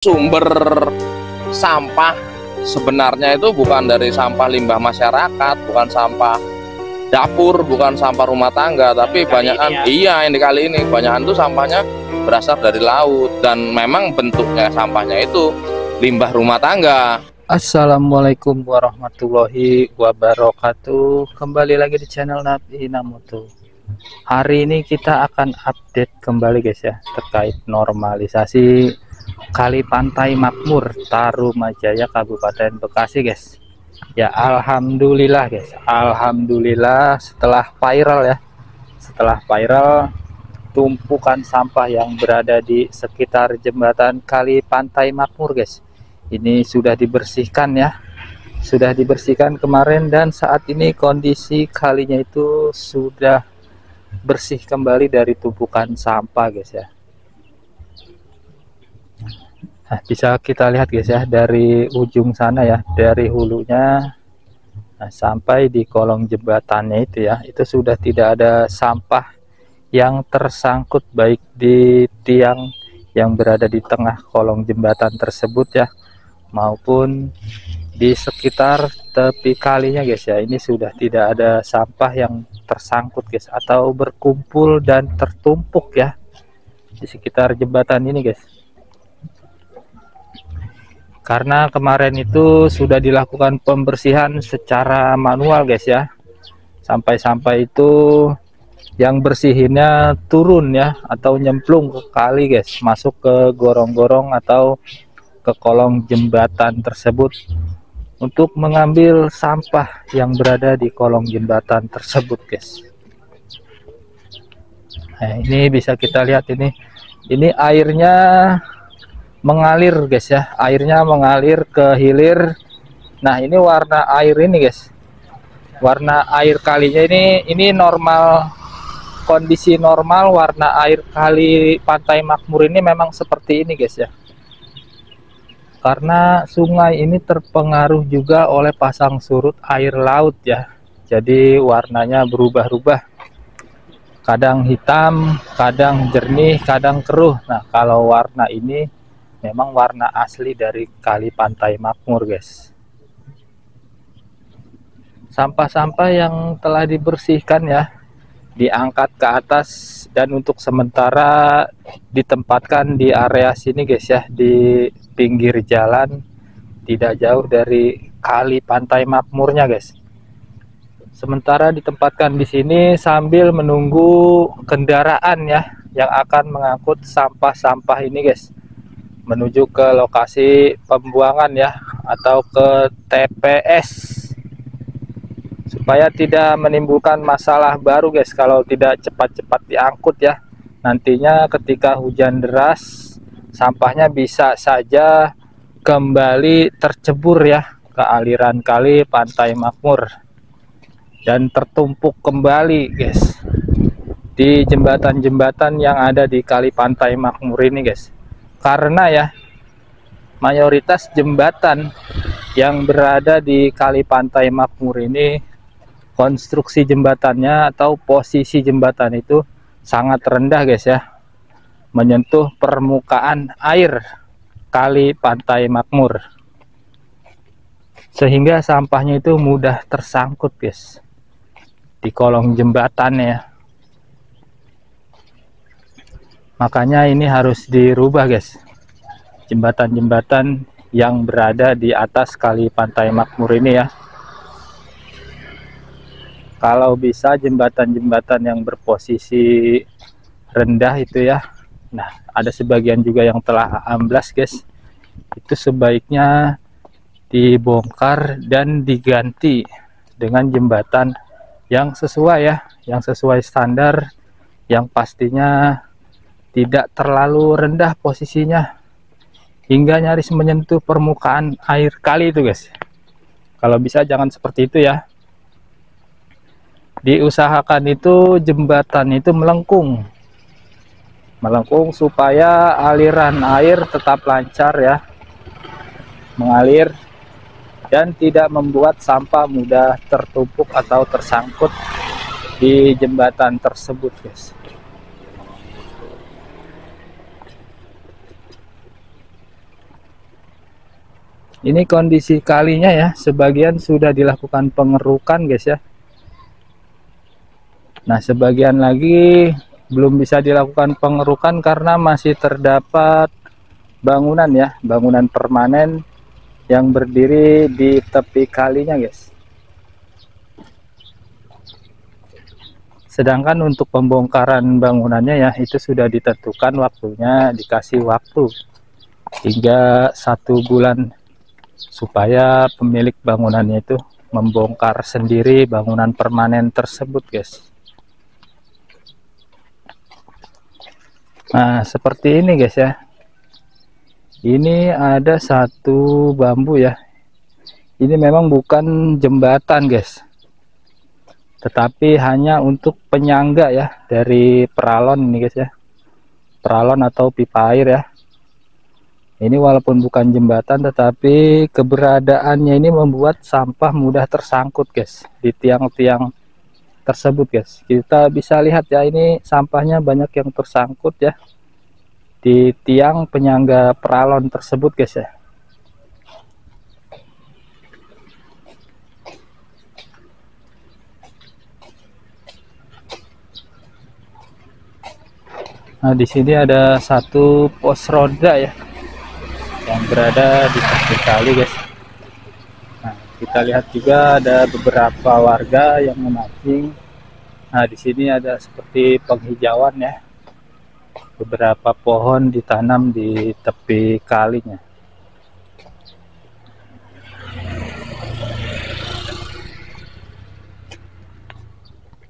Sumber sampah sebenarnya itu bukan dari sampah limbah masyarakat, bukan sampah dapur, bukan sampah rumah tangga, tapi banyakan yang di kali ini banyakan tuh sampahnya berasal dari laut, dan memang bentuknya sampahnya itu limbah rumah tangga. Assalamualaikum warahmatullahi wabarakatuh. Kembali lagi di channel Nabi Namoto. Hari ini kita akan update kembali guys ya, terkait normalisasi Kali Pantai Makmur Tarumajaya Kabupaten Bekasi guys. Ya alhamdulillah guys, alhamdulillah setelah viral ya, setelah viral tumpukan sampah yang berada di sekitar jembatan Kali Pantai Makmur guys, ini sudah dibersihkan ya, sudah dibersihkan kemarin, dan saat ini kondisi kalinya itu sudah bersih kembali dari tumpukan sampah guys ya. Nah, bisa kita lihat guys ya, dari ujung sana ya, dari hulunya sampai di kolong jembatannya itu ya, itu sudah tidak ada sampah yang tersangkut baik di tiang yang berada di tengah kolong jembatan tersebut ya, maupun di sekitar tepi kalinya guys ya. Ini sudah tidak ada sampah yang tersangkut guys, atau berkumpul dan tertumpuk ya di sekitar jembatan ini guys. Karena kemarin itu sudah dilakukan pembersihan secara manual guys ya, sampai-sampai itu yang bersihinnya turun ya, atau nyemplung ke kali guys, masuk ke gorong-gorong atau ke kolong jembatan tersebut untuk mengambil sampah yang berada di kolong jembatan tersebut guys. Nah, ini bisa kita lihat, ini airnya mengalir guys ya, airnya mengalir ke hilir. Nah, ini warna air ini guys, warna air kalinya ini normal, kondisi normal warna air Kali Pantai Makmur ini memang seperti ini guys ya, karena sungai ini terpengaruh juga oleh pasang surut air laut ya, jadi warnanya berubah-ubah, kadang hitam, kadang jernih, kadang keruh. Nah, kalau warna ini memang warna asli dari Kali Pantai Makmur guys. Sampah-sampah yang telah dibersihkan ya, diangkat ke atas dan untuk sementara ditempatkan di area sini guys ya, di pinggir jalan tidak jauh dari Kali Pantai Makmurnya guys. Sementara ditempatkan di sini sambil menunggu kendaraan ya yang akan mengangkut sampah-sampah ini guys, menuju ke lokasi pembuangan ya, atau ke TPS, supaya tidak menimbulkan masalah baru guys kalau tidak cepat-cepat diangkut ya. Nantinya ketika hujan deras, sampahnya bisa saja kembali tercebur ya ke aliran Kali Pantai Makmur dan tertumpuk kembali guys di jembatan-jembatan yang ada di Kali Pantai Makmur ini guys. Karena ya, mayoritas jembatan yang berada di Kali Pantai Makmur ini, konstruksi jembatannya atau posisi jembatan itu sangat rendah guys ya, menyentuh permukaan air Kali Pantai Makmur, sehingga sampahnya itu mudah tersangkut guys di kolong jembatannya. Makanya ini harus dirubah guys, jembatan-jembatan yang berada di atas Kali Pantai Makmur ini ya. Kalau bisa jembatan-jembatan yang berposisi rendah itu ya, nah ada sebagian juga yang telah amblas guys, itu sebaiknya dibongkar dan diganti dengan jembatan yang sesuai ya, yang sesuai standar, yang pastinya tidak terlalu rendah posisinya hingga nyaris menyentuh permukaan air kali itu guys. Kalau bisa jangan seperti itu ya, diusahakan itu jembatan itu melengkung supaya aliran air tetap lancar ya, mengalir dan tidak membuat sampah mudah tertumpuk atau tersangkut di jembatan tersebut guys. Ini kondisi kalinya ya, sebagian sudah dilakukan pengerukan guys ya. Nah, sebagian lagi belum bisa dilakukan pengerukan karena masih terdapat bangunan ya, bangunan permanen yang berdiri di tepi kalinya guys. Sedangkan untuk pembongkaran bangunannya ya, itu sudah ditentukan waktunya, dikasih waktu hingga 1 bulan supaya pemilik bangunannya itu membongkar sendiri bangunan permanen tersebut guys. Nah, seperti ini guys ya. Ini ada satu bambu ya. Ini memang bukan jembatan guys, tetapi hanya untuk penyangga ya dari peralon ini guys ya. Peralon atau pipa air ya. Ini walaupun bukan jembatan, tetapi keberadaannya ini membuat sampah mudah tersangkut guys di tiang-tiang tersebut guys. Kita bisa lihat ya, ini sampahnya banyak yang tersangkut ya di tiang penyangga peralon tersebut guys ya. Nah, di sini ada satu pos roda ya yang berada di tepi kali guys. Nah, kita lihat juga ada beberapa warga yang memancing. Nah, di sini ada seperti penghijauan ya. Beberapa pohon ditanam di tepi kalinya.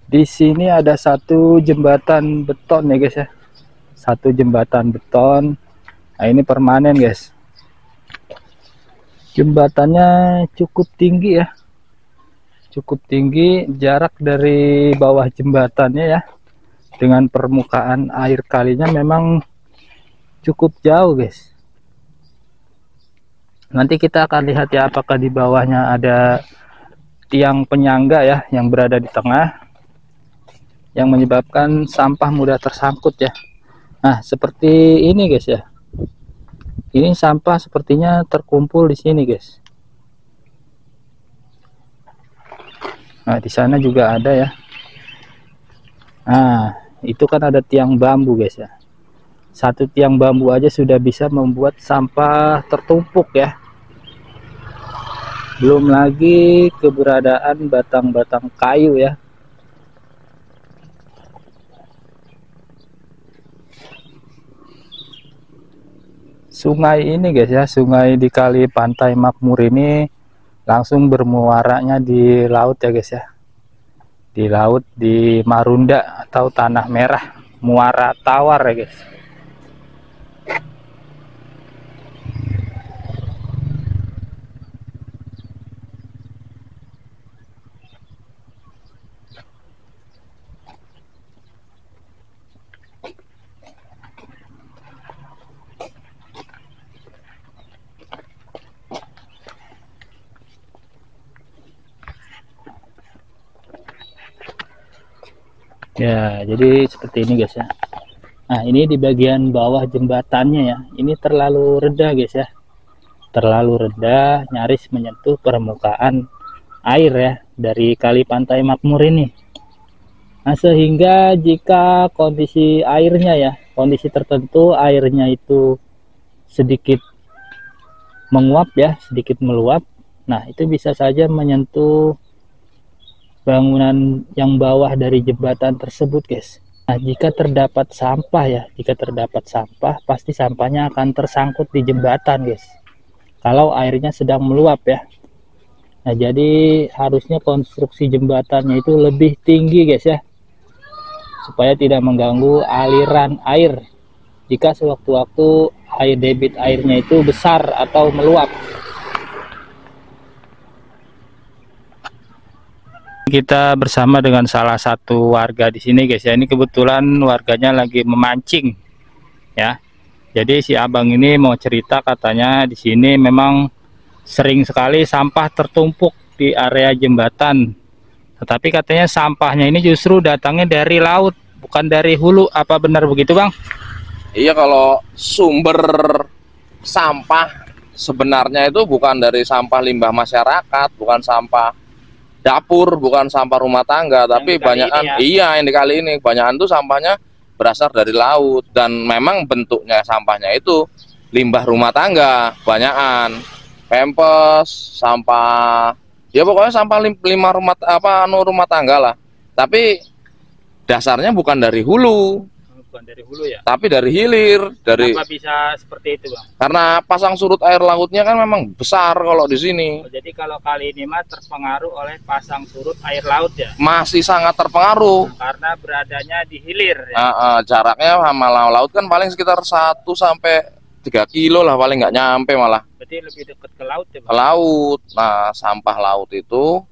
Di sini ada satu jembatan beton ya guys ya. Satu jembatan beton. Nah, ini permanen guys. Jembatannya cukup tinggi ya, cukup tinggi. Jarak dari bawah jembatannya ya dengan permukaan air kalinya memang cukup jauh guys. Nanti kita akan lihat ya apakah di bawahnya ada tiang penyangga ya yang berada di tengah yang menyebabkan sampah mudah tersangkut ya. Nah, seperti ini guys ya. Ini sampah sepertinya terkumpul di sini guys. Nah, di sana juga ada ya. Nah, itu kan ada tiang bambu guys ya. Satu tiang bambu aja sudah bisa membuat sampah tertumpuk ya. Belum lagi keberadaan batang-batang kayu ya. Sungai ini guys ya, sungai di Kali Pantai Makmur ini langsung bermuaranya di laut ya guys ya. Di laut di Marunda atau Tanah Merah, Muara Tawar ya guys. Ya, jadi seperti ini guys ya. Nah, ini di bagian bawah jembatannya ya. Ini terlalu rendah guys ya. Terlalu rendah, nyaris menyentuh permukaan air ya dari Kali Pantai Makmur ini. Nah, sehingga jika kondisi airnya ya, kondisi tertentu airnya itu sedikit menguap ya, sedikit meluap. Nah, itu bisa saja menyentuh bangunan yang bawah dari jembatan tersebut guys. Nah, jika terdapat sampah ya, jika terdapat sampah, pasti sampahnya akan tersangkut di jembatan guys, kalau airnya sedang meluap ya. Nah, jadi harusnya konstruksi jembatannya itu lebih tinggi guys ya, supaya tidak mengganggu aliran air jika sewaktu-waktu air debit airnya itu besar atau meluap. Kita bersama dengan salah satu warga di sini guys ya. Ini kebetulan warganya lagi memancing ya. Jadi si abang ini mau cerita, katanya di sini memang sering sekali sampah tertumpuk di area jembatan. Tetapi katanya sampahnya ini justru datangnya dari laut, bukan dari hulu. Apa benar begitu bang? Iya, kalau sumber sampah sebenarnya itu bukan dari sampah limbah masyarakat, bukan sampah dapur, bukan sampah rumah tangga, tapi banyakan iya yang di kali ini banyakan tuh sampahnya berasal dari laut, dan memang bentuknya sampahnya itu limbah rumah tangga, banyakan pempes, sampah ya pokoknya sampah lima rumah rumah tangga lah. Tapi dasarnya bukan dari hulu, bukan dari hulu ya, tapi dari hilir. Kenapa bisa seperti itu, Bang? Karena pasang surut air lautnya kan memang besar kalau di sini. Jadi kalau kali ini mah terpengaruh oleh pasang surut air laut ya? Masih sangat terpengaruh. Karena beradanya di hilir ya? Jaraknya sama laut kan paling sekitar 1 sampai 3 kilo lah, paling nggak nyampe malah. Berarti lebih dekat ke laut ya, Bang? Ke laut. Nah, sampah laut itu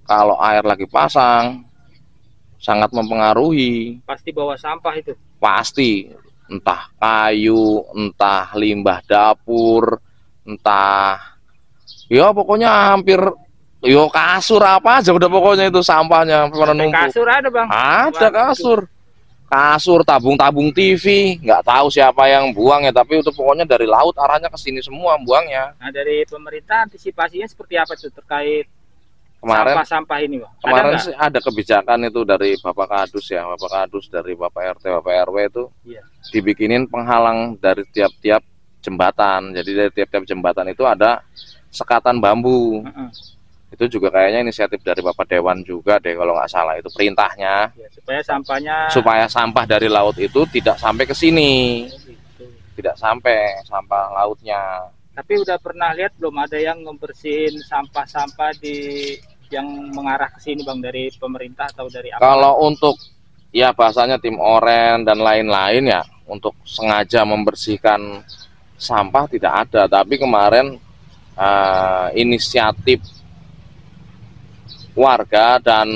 kalau air lagi pasang sangat mempengaruhi. Pasti bawa sampah itu? Pasti, entah kayu, entah limbah dapur, entah ya pokoknya hampir yo kasur apa aja udah pokoknya itu sampahnya pada numpuk. Kasur ada, Bang? Ada kasur, tabung-tabung TV, nggak tahu siapa yang buang ya, tapi itu pokoknya dari laut arahnya ke sini semua buangnya. Nah, dari pemerintah antisipasinya seperti apa tuh terkait kemarin sampah-sampah ini, Bang? Kemarin sih ada kebijakan itu dari Bapak Kadus ya, Bapak Kadus dari Bapak RT, Bapak RW itu dibikinin penghalang dari tiap-tiap jembatan. Jadi dari tiap-tiap jembatan itu ada sekatan bambu. Itu juga kayaknya inisiatif dari Bapak Dewan juga deh kalau nggak salah, itu perintahnya. Supaya sampah dari laut itu tidak sampai ke sini. Tidak sampai sampah lautnya. Tapi udah pernah lihat belum ada yang ngebersihin sampah-sampah yang mengarah ke sini, Bang, dari pemerintah atau dari apa? Kalau untuk ya bahasanya tim oren dan lain-lain ya, untuk sengaja membersihkan sampah tidak ada. Tapi kemarin inisiatif warga dan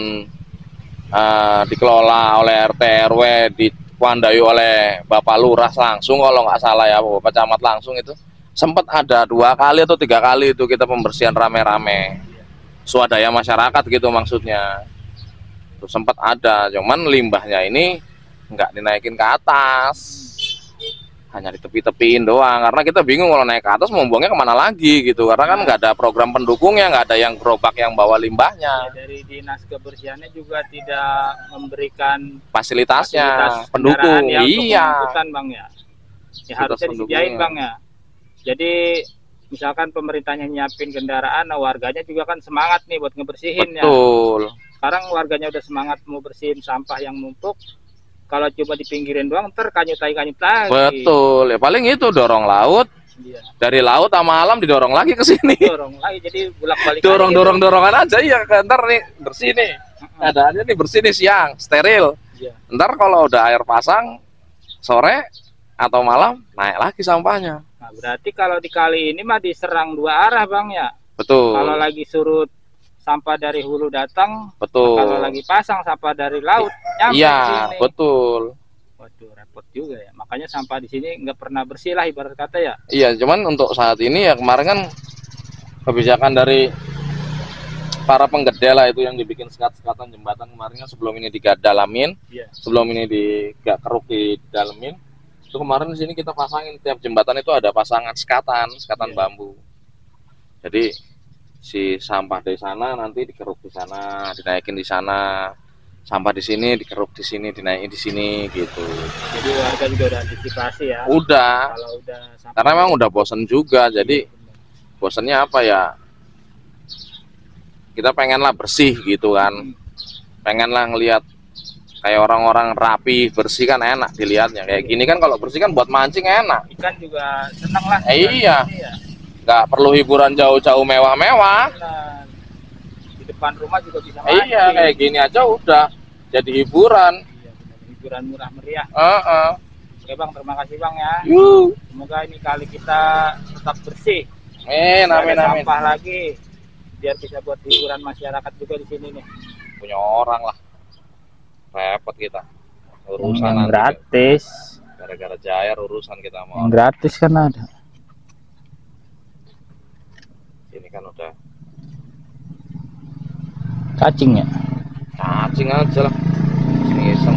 dikelola oleh RT RW, dikuandai oleh Bapak Lurah langsung kalau nggak salah ya, Bapak Camat langsung, itu sempat ada 2 kali atau 3 kali itu kita pembersihan rame-rame, swadaya masyarakat gitu maksudnya. Itu sempat ada, cuman limbahnya ini nggak dinaikin ke atas, hanya di tepi-tepiin doang, karena kita bingung kalau naik ke atas mau buangnya kemana lagi gitu, karena kan nggak ada program pendukungnya, nggak ada yang gerobak yang bawa limbahnya. Dari dinas kebersihannya juga tidak memberikan fasilitas pendukung. Iya, Bang ya. Harusnya disediain, Bang ya. Jadi misalkan pemerintahnya nyiapin kendaraan, nah warganya juga kan semangat nih buat ngebersihin. Betul. Sekarang warganya udah semangat mau bersihin sampah yang numpuk. Kalau coba di pinggirin doang, ntar kanyut lagi. Betul, ya paling itu dorong laut. Iya. Dari laut sama alam didorong lagi ke sini. Dorong lagi, jadi bolak-balik. Dorongan aja, iya. Ntar nih bersih nih. Keadaannya nih bersih nih siang, steril. Iya. Ntar kalau udah air pasang sore atau malam naik lagi sampahnya. Nah, berarti kalau di kali ini mah diserang 2 arah, Bang ya. Betul. Kalau lagi surut sampah dari hulu datang, betul. Kalau lagi pasang sampah dari laut nyampe iya, sini. Betul. Waduh, repot juga ya. Makanya sampah di sini nggak pernah bersih lah ibarat kata ya. Iya, cuman untuk saat ini ya kemarin kan kebijakan dari para penggede lah itu yang dibikin sekat-sekatan jembatan kemarin kan, sebelum ini digadalamin, sebelum ini dikeruk didalemin. Itu kemarin di sini kita pasangin tiap jembatan itu ada pasangan sekatan bambu. Jadi si sampah dari sana nanti dikeruk di sana, dinaikin di sana. Sampah di sini dikeruk di sini, dinaikin di sini gitu. Jadi warga juga udah antisipasi ya. Udah. Karena memang udah bosen juga. Jadi bosennya apa ya? Kita pengenlah bersih gitu kan. Pengenlah ngelihat kayak orang-orang rapi, bersih kan enak dilihatnya. Kayak gini kan kalau bersih kan buat mancing enak. Ikan juga senang lah. Iya. Nggak perlu hiburan jauh-jauh mewah-mewah. Di depan rumah juga bisa mancing. Iya, kayak gini aja udah jadi hiburan. Iya, hiburan murah meriah. Oke, Bang, terima kasih, Bang ya. Semoga ini kali kita tetap bersih. Amin. Sampah lagi biar bisa buat hiburan masyarakat juga di sini nih. Punya orang lah. Repot kita urusan gratis gara-gara Jair urusan kita mau gratis kan ada ini kan udah cacing ya, cacing aja lah iseng